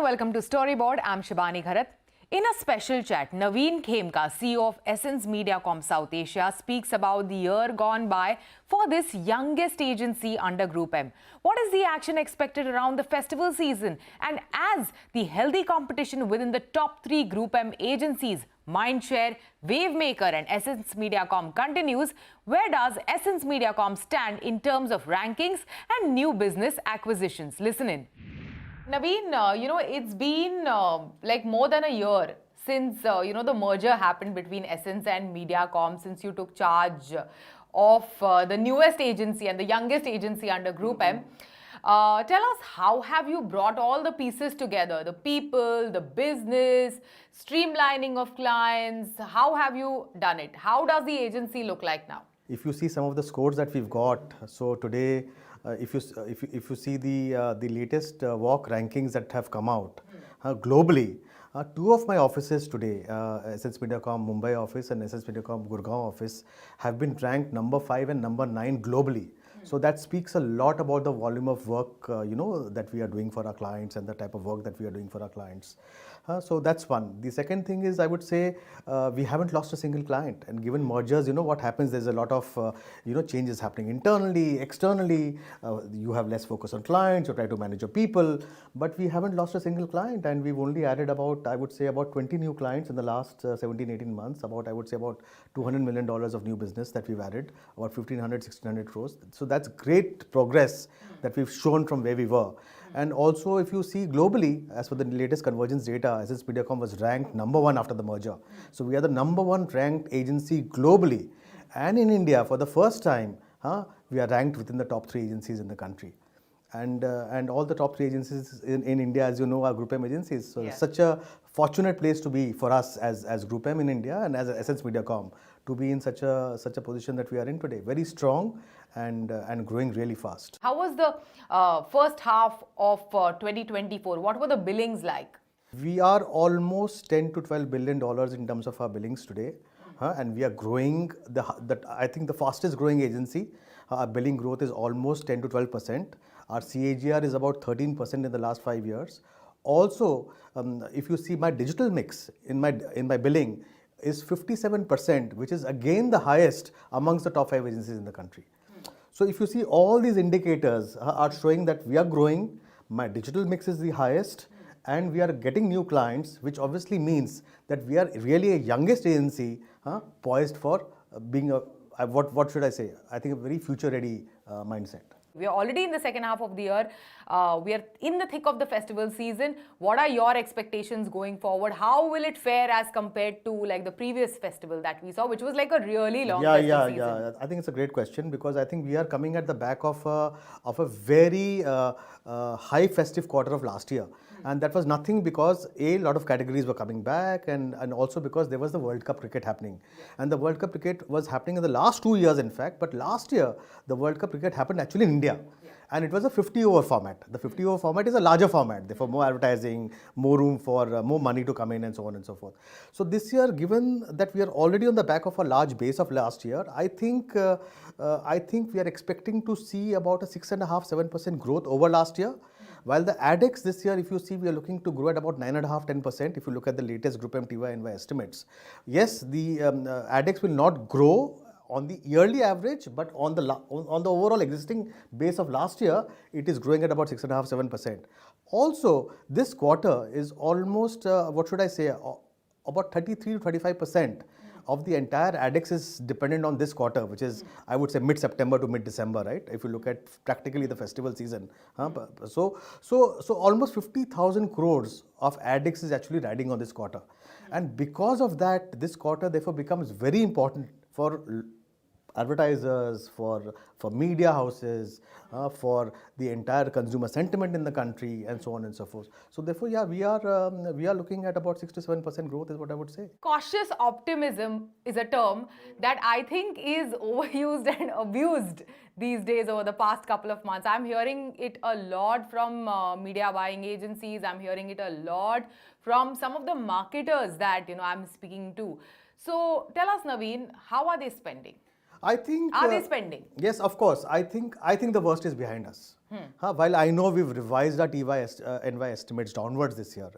welcome to Storyboard. I'm Shibani Gharat. In a special chat, Navin Khemka, CEO of EssenceMediacom's South Asia, speaks about the year gone by for this youngest agency under GroupM. What is the action expected around the festival season? And as the healthy competition within the top three GroupM agencies, Mindshare, Wavemaker and EssenceMediacom continues, where does EssenceMediacom stand in terms of rankings and new business acquisitions? Listen in. Naveen, it's been like more than a year since, the merger happened between Essence and Mediacom, since you took charge of the newest agency and the youngest agency under GroupM. Tell us, how have you brought all the pieces together? The people, the business, streamlining of clients. How have you done it? How does the agency look like now? If you see some of the scores that we've got, so today, if you see the latest walk rankings that have come out globally, two of my offices today, EssenceMediacom Mumbai office and EssenceMediacom Gurgaon office, have been ranked number 5 and number 9 globally. So that speaks a lot about the volume of work that we are doing for our clients and the type of work that we are doing for our clients. So that's one. The second thing is, I would say, we haven't lost a single client. And given mergers, what happens, there's a lot of changes happening internally, externally. You have less focus on clients, you try to manage your people, but we haven't lost a single client, and we've only added about 20 new clients in the last 17-18 months. About $200 million of new business that we've added, about 1,500-1,600 crores. So that's great progress that we've shown from where we were. And also, if you see globally, as per the latest convergence data, EssenceMediacom was ranked number 1 after the merger. So we are the number 1 ranked agency globally. And in India, for the first time, we are ranked within the top 3 agencies in the country. And all the top 3 agencies in India, as you know, are GroupM agencies. So it's such a fortunate place to be for us as GroupM in India and as EssenceMediacom to be in such a position that we are in today. Very strong and growing really fast. How was the first half of 2024? What were the billings like? We are almost $10 to $12 billion in terms of our billings today, and we are growing. I think the fastest growing agency. Our billing growth is almost 10 to 12%. Our CAGR is about 13% in the last 5 years. Also, if you see my digital mix in my billing is 57%, which is again the highest amongst the top 5 agencies in the country. So if you see, all these indicators are showing that we are growing, my digital mix is the highest, and we are getting new clients, which obviously means that we are really a youngest agency poised for being what should I say? I think a very future-ready mindset. We are already in the second half of the year. We are in the thick of the festival season. What are your expectations going forward? How will it fare as compared to like the previous festival that we saw, which was like a really long festival season? Yeah. I think it's a great question, because I think we are coming at the back of a very high festive quarter of last year. And that was nothing because a lot of categories were coming back, and also because there was the World Cup cricket happening. And the World Cup cricket was happening in the last 2 years, in fact, but last year the World Cup cricket happened actually in India. And it was a 50-over format. The 50-over format is a larger format, therefore more advertising, more room for more money to come in, and so on and so forth. So this year, given that we are already on the back of a large base of last year, I think we are expecting to see about a 6.5-7% growth over last year. While the ADEX this year, if you see, we are looking to grow at about 9.5-10%. If you look at the latest GroupM TY estimates, yes, the ADEX will not grow on the yearly average, but on the overall existing base of last year, it is growing at about 6.5-7%. Also, this quarter is almost about 33 to 35% of the entire ADEX is dependent on this quarter, which is, I would say, mid-September to mid-December, right? If you look at practically the festival season. So almost 50,000 crores of ADEX is actually riding on this quarter. And because of that, this quarter therefore becomes very important for advertisers, for media houses, for the entire consumer sentiment in the country, and so on and so forth. So therefore, we are looking at about 6 to 7% growth is what I would say. Cautious optimism is a term that I think is overused and abused these days over the past couple of months. I'm hearing it a lot from media buying agencies. I'm hearing it a lot from some of the marketers that I'm speaking to. So tell us, Naveen, how are they spending? I think. Are they spending? Yes, of course. I think the worst is behind us. While I know we've revised our NY estimates downwards this year,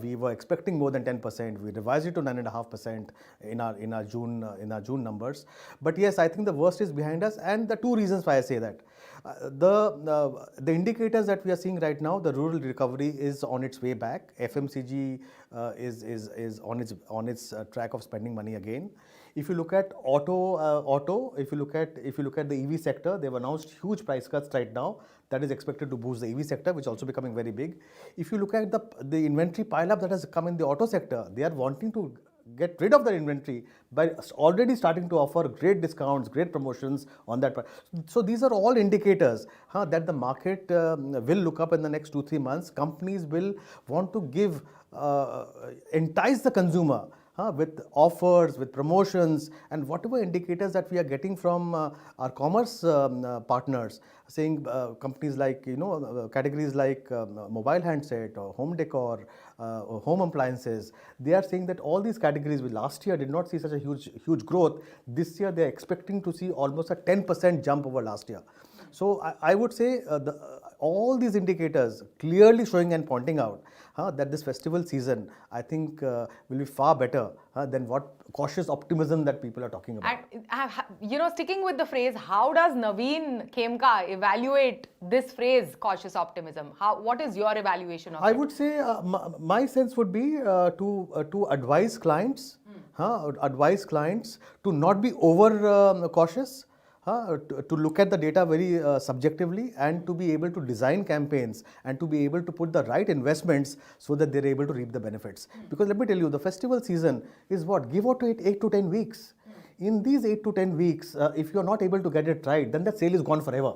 we were expecting more than 10%. We revised it to 9.5% in our June numbers. But yes, I think the worst is behind us, and the two reasons why I say that. The indicators that we are seeing right now, the rural recovery is on its way back. FMCG is on its track of spending money again. If you look at auto, if you look at the EV sector, they've announced huge price cuts right now. That is expected to boost the EV sector, which is also becoming very big. If you look at the inventory pile-up that has come in the auto sector, they are wanting to get rid of their inventory by already starting to offer great discounts, great promotions on that. So these are all indicators that the market will look up in the next 2-3 months. Companies will want to entice the consumer with offers, with promotions, and whatever indicators that we are getting from our commerce partners, saying companies like, categories like mobile handset or home decor, or home appliances, they are saying that all these categories, which last year did not see such a huge growth, this year they are expecting to see almost a 10% jump over last year. So I would say all these indicators clearly showing and pointing out that this festival season, I think, will be far better than what cautious optimism that people are talking about. And, sticking with the phrase, how does Navin Khemka evaluate this phrase, cautious optimism? What is your evaluation of it? I would say my sense would be to advise clients, to not be over cautious. To look at the data very subjectively, and to be able to design campaigns and to be able to put the right investments so that they're able to reap the benefits. Because let me tell you, the festival season is what? Give or take 8 to 10 weeks. In these 8 to 10 weeks, if you're not able to get it right, then that sale is gone forever.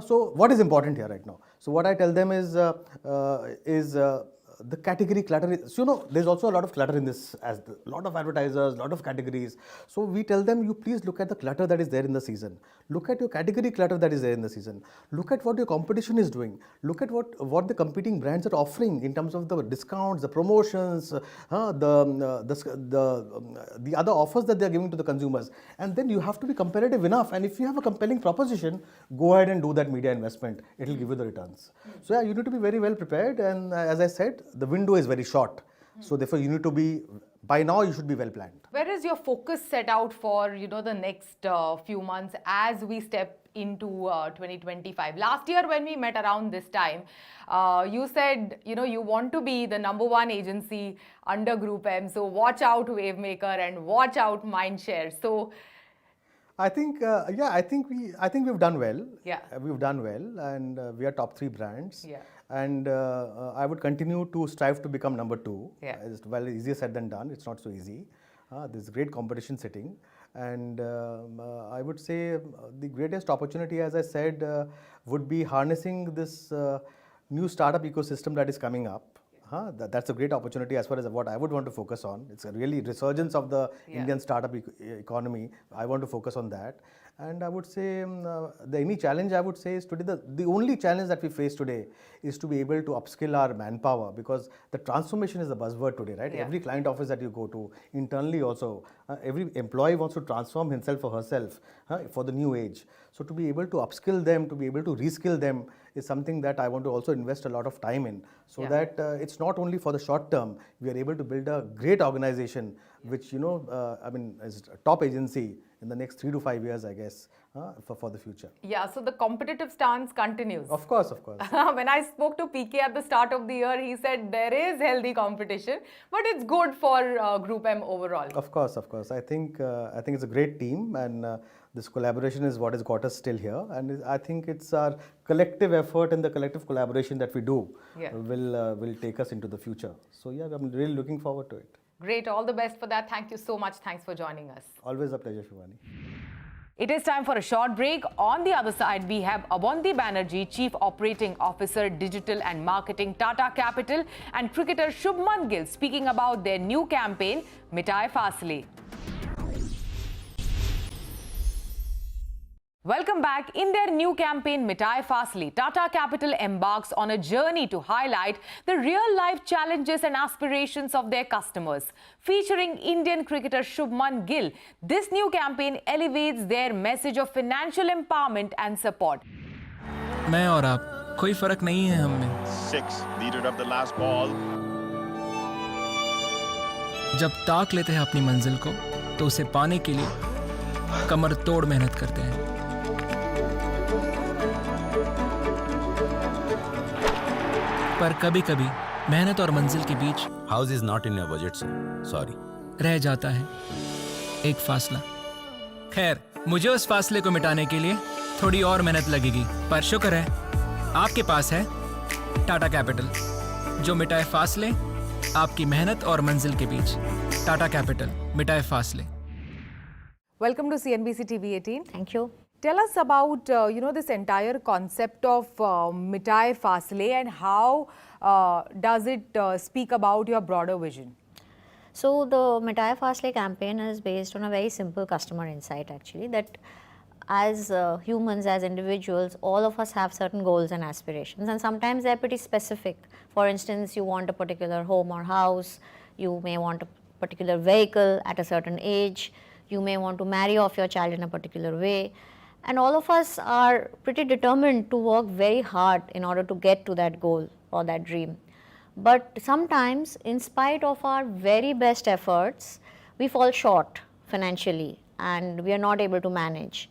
So what is important here right now? So what I tell them is the category clutter is, there's also a lot of clutter in this, as a lot of advertisers, a lot of categories. So we tell them, you please look at the clutter that is there in the season. Look at your category clutter that is there in the season. Look at what your competition is doing. Look at what the competing brands are offering in terms of the discounts, the promotions, the other offers that they're giving to the consumers. And then you have to be competitive enough. And if you have a compelling proposition, go ahead and do that media investment. It will give you the returns. So yeah, you need to be very well prepared. And as I said, the window is very short. So therefore you need to be, by now you should be well planned. Where is your focus set out for, the next few months as we step into 2025? Last year when we met around this time, you said, you want to be the #1 agency under GroupM. So watch out Wavemaker and watch out Mindshare. So I think, I think we've done well. Yeah. We've done well, and we are top 3 brands. Yeah. And I would continue to strive to become #2. Yeah. Well, easier said than done. It's not so easy. There's great competition sitting. And I would say the greatest opportunity, as I said, would be harnessing this new startup ecosystem that is coming up. That's a great opportunity as far as what I would want to focus on. It's a really resurgence of the Indian startup economy. I want to focus on that. And I would say the only challenge I would say is today, the only challenge that we face today is to be able to upskill our manpower, because the transformation is the buzzword today, right? Yeah. Every client office that you go to, internally also, every employee wants to transform himself or herself for the new age. So to be able to upskill them, to be able to reskill them is something that I want to also invest a lot of time in, so that it's not only for the short term, we are able to build a great organization, which, is a top agency in the next 3 to 5 years, I guess, for the future. Yeah, so the competitive stance continues. Of course. When I spoke to PK at the start of the year, he said there is healthy competition, but it's good for GroupM overall. Of course. I think it's a great team, and this collaboration is what has got us still here. And I think it's our collective effort and the collective collaboration that we do will take us into the future. So yeah, I'm really looking forward to it. Great, all the best for that. Thank you so much. Thanks for joining us. Always a pleasure, Shibani. It is time for a short break. On the other side, we have Abonty Banerjee, Chief Operating Officer, Digital and Marketing, Tata Capital, and cricketer Shubaman Gill speaking about their new campaign, Mitaye Faasle. Welcome back. In their new campaign, Mitaye Faasle, Tata Capital embarks on a journey to highlight the real-life challenges and aspirations of their customers. Featuring Indian cricketer Shubaman Gill, this new campaign elevates their message of financial empowerment and support. मैं और आप, कोई फर्क नहीं है हम में। 6 needed of the last ball. जब ताक लेते हैं अपनी मंजिल को, तो उसे पाने के लिए कमर तोड़ मेहनत करते हैं। पर कभी-कभी मेहनत और मंजिल के बीच House is not in your budget, sir. Sorry. रह जाता है एक फासला। खैर, मुझे उस फासले को मिटाने के लिए थोड़ी और मेहनत लगेगी, पर शुक्र है आपके पास है टाटा कैपिटल, जो मिटाए फासले आपकी मेहनत और मंजिल के बीच। टाटा कैपिटल, मिटाए फासले। Welcome to CNBC TV 18. Thank you. Tell us about this entire concept of Mitaye Faasle and how does it speak about your broader vision? So the Mitaye Faasle campaign is based on a very simple customer insight actually, that as humans, as individuals, all of us have certain goals and aspirations, and sometimes they're pretty specific. For instance, you want a particular home or house, you may want a particular vehicle at a certain age, you may want to marry off your child in a particular way, and all of us are pretty determined to work very hard in order to get to that goal or that dream. But sometimes, in spite of our very best efforts, we fall short financially and we are not able to manage.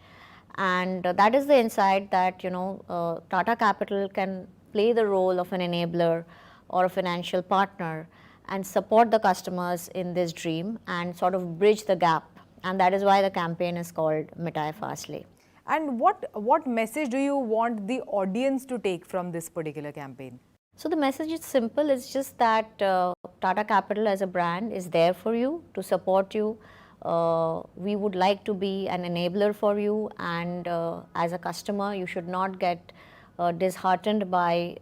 And that is the insight that Tata Capital can play the role of an enabler or a financial partner and support the customers in this dream and sort of bridge the gap. And that is why the campaign is called Mitaye Faasle. And what message do you want the audience to take from this particular campaign? So the message is simple. It's just that Tata Capital as a brand is there for you, to support you. We would like to be an enabler for you, and as a customer, you should not get disheartened by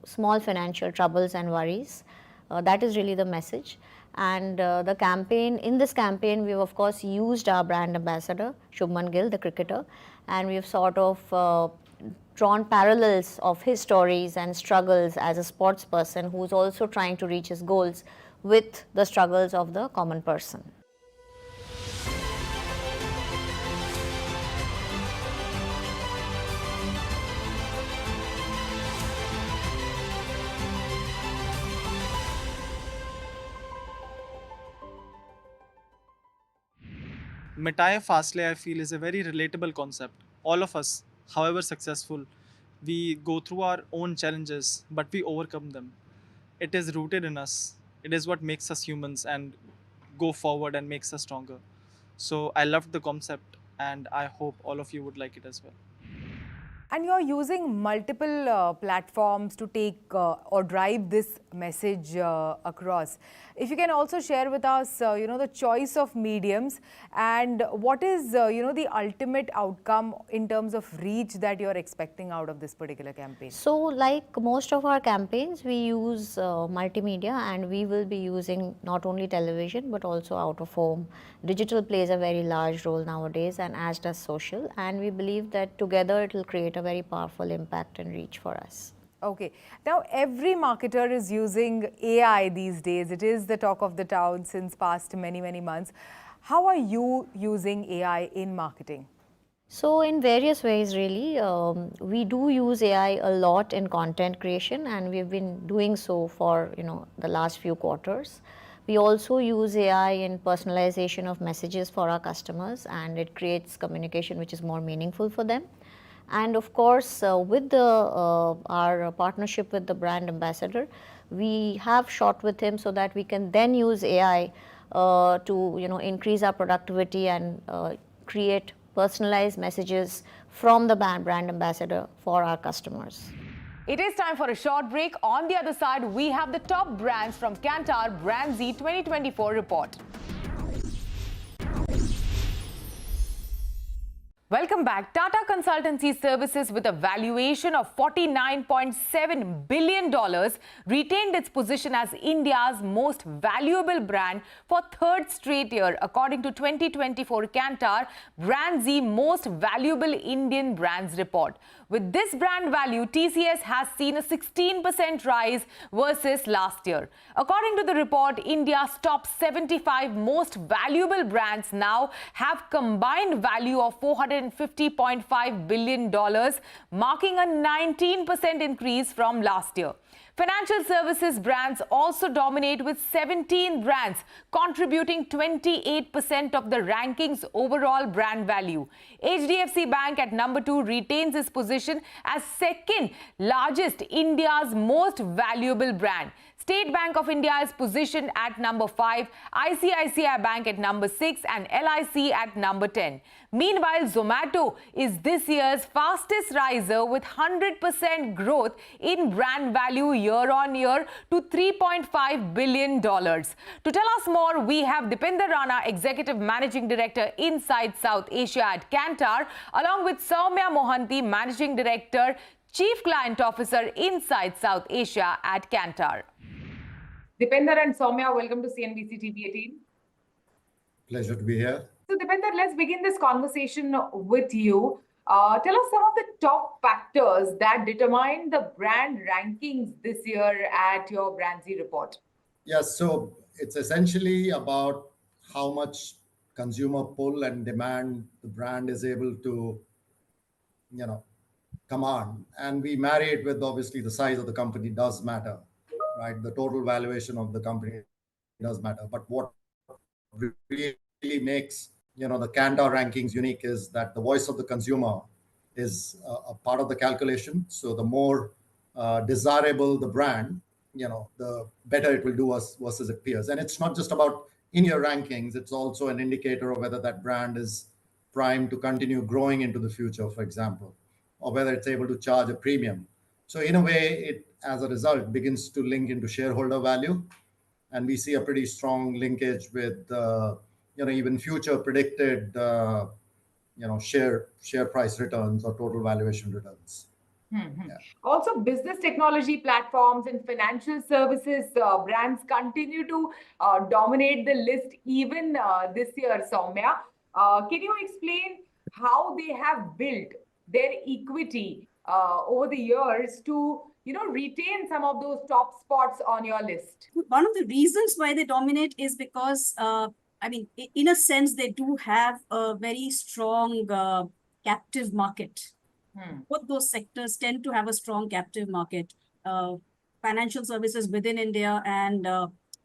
small financial troubles and worries. That is really the message. And the campaign, in this campaign, we've of course used our brand ambassador, Shubaman Gill, the cricketer, and we've sort of drawn parallels of his stories and struggles as a sports person who's also trying to reach his goals with the struggles of the common person. Mitaye Faasle, I feel, is a very relatable concept. All of us, however successful, we go through our own challenges, but we overcome them. It is rooted in us. It is what makes us humans and go forward and makes us stronger. So I loved the concept, and I hope all of you would like it as well. And you're using multiple platforms to take or drive this message across. If you can also share with us, the choice of mediums and what is, the ultimate outcome in terms of reach that you're expecting out of this particular campaign. So like most of our campaigns, we use multimedia, and we will be using not only television but also out of home. Digital plays a very large role nowadays, and as does social, and we believe that together it will create a very powerful impact and reach for us. Okay. Now, every marketer is using AI these days. It is the talk of the town since past many, many months. How are you using AI in marketing? So in various ways, really, we do use AI a lot in content creation, and we've been doing so for the last few quarters. We also use AI in personalization of messages for our customers, and it creates communication which is more meaningful for them. And of course, with our partnership with the brand ambassador, we have shot with him so that we can then use AI to increase our productivity and create personalized messages from the brand ambassador for our customers. It is time for a short break. On the other side, we have the top brands from Kantar BrandZ 2024 report. Welcome back. Tata Consultancy Services, with a valuation of $49.7 billion, retained its position as India's most valuable brand for third straight year, according to 2024 Kantar BrandZ Most Valuable Indian Brands report. With this brand value, TCS has seen a 16% rise versus last year. According to the report, India's top 75 most valuable brands now have combined value of $450 $350.5 billion, marking a 19% increase from last year. Financial services brands also dominate, with 17 brands contributing 28% of the ranking's overall brand value. HDFC Bank at number 2 retains its position as second largest India's most valuable brand. State Bank of India is positioned at number 5, ICICI Bank at number 6 and LIC at number 10. Meanwhile, Zomato is this year's fastest riser with 100% growth in brand value year on year to $3.5 billion. To tell us more, we have Deepinder Rana, Executive Managing Director inside South Asia at Kantar, along with Soumya Mohanty, Managing Director, Chief Client Officer inside South Asia at Kantar. Deepinder and Soumya, welcome to CNBC TV 18. Pleasure to be here. So Deepinder, let's begin this conversation with you. Tell us some of the top factors that determine the brand rankings this year at your BrandZ report. Yes, so it's essentially about how much consumer pull and demand the brand is able to, command. And we marry it with, obviously, the size of the company does matter, right? The total valuation of the company does matter. But what really makes, the Kantar rankings unique is that the voice of the consumer is a part of the calculation. So the more desirable the brand, the better it will do versus its peers. And it's not just about in-year rankings. It's also an indicator of whether that brand is primed to continue growing into the future, for example, or whether it's able to charge a premium. So in a way, it, as a result, begins to link into shareholder value. And we see a pretty strong linkage with, even future predicted, share price returns or total valuation returns. Mm-hmm. Yeah. Also, business technology platforms and financial services brands continue to dominate the list even this year, Soumya. Can you explain how they have built their equity over the years to retain some of those top spots on your list? One of the reasons why they dominate is because, in a sense, they do have a very strong captive market. Both those sectors tend to have a strong captive market. Financial services within India and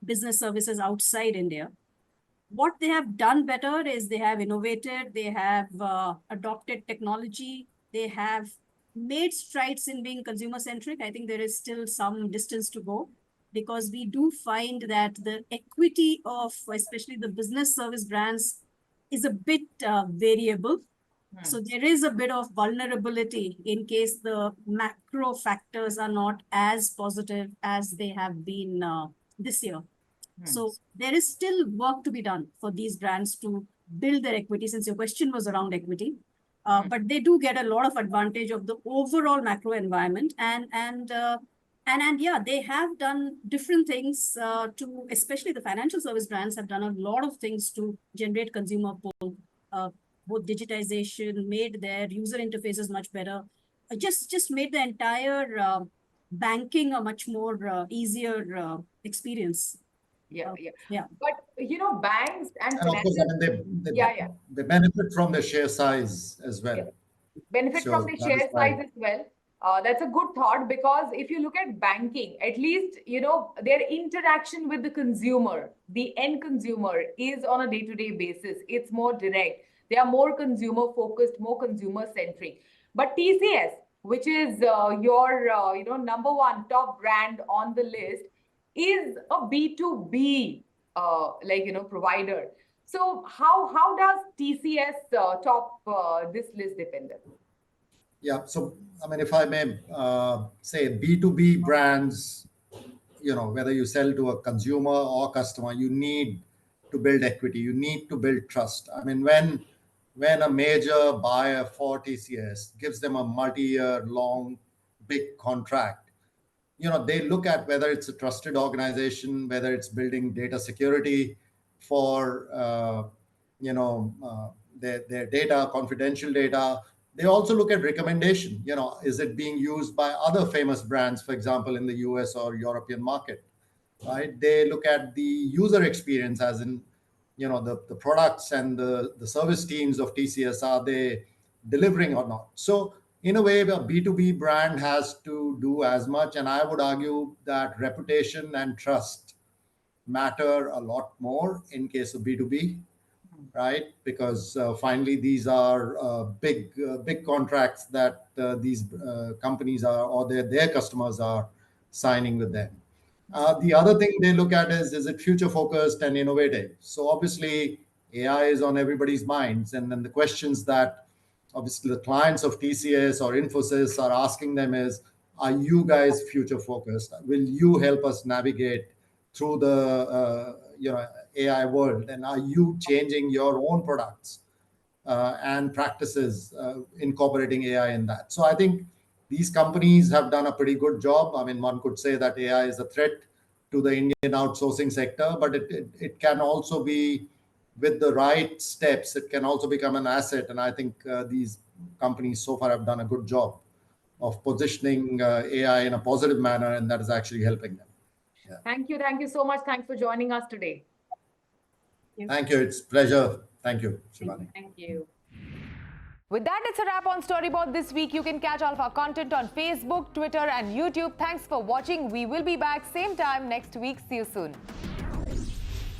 business services outside India. What they have done better is they have innovated, they have adopted technology, they have made strides in being consumer-centric. I think there is still some distance to go, because we do find that the equity of especially the business service brands is a bit variable. So there is a bit of vulnerability in case the macro factors are not as positive as they have been this year. So there is still work to be done for these brands to build their equity, since your question was around equity. But they do get a lot of advantage of the overall macro environment. And yeah, they have done different things to, especially the financial service brands have done a lot of things to generate consumer pull. Both digitization, made their user interfaces much better, just made the entire banking a much more easier experience. Yeah. But banks and of course, they benefit from the share size as well. Yeah. Benefit from the share size as well. That's a good thought, because if you look at banking, at least, their interaction with the consumer, the end consumer, is on a day-to-day basis. It's more direct. They are more consumer-focused, more consumer-centric. But TCS, which is your number one top brand on the list, is a B2B provider. So how does TCS top this list, Deepinder? Yeah, so if I may say, B2B brands, whether you sell to a consumer or customer, you need to build equity. You need to build trust. When a major buyer for TCS gives them a multi-year long, big contract, they look at whether it's a trusted organization, whether it's building data security for, their data, confidential data. They also look at recommendation. Is it being used by other famous brands, for example, in the US or European market, right? They look at the user experience, as in, the products and the service teams of TCS, are they delivering or not. So in a way, a B2B brand has to do as much. And I would argue that reputation and trust matter a lot more in case of B2B, right? Because finally, these are big contracts that these companies are, or their customers are signing with them. The other thing they look at is it future focused and innovative? So obviously, AI is on everybody's minds, and then the questions that obviously the clients of TCS or Infosys are asking them is, are you guys future focused? Will you help us navigate through the AI world, and are you changing your own products and practices incorporating AI in that? So I think these companies have done a pretty good job. I mean, one could say that AI is a threat to the Indian outsourcing sector, but it can also be, with the right steps, it can also become an asset. And I think these companies so far have done a good job of positioning AI in a positive manner, and that is actually helping them. Thank you so much. Thanks for joining us today. Thank you. It's a pleasure. Thank you, Shibani. Thank you. With that, it's a wrap on Storyboard this week. You can catch all of our content on Facebook, Twitter, and YouTube. Thanks for watching. We will be back same time next week. See you soon.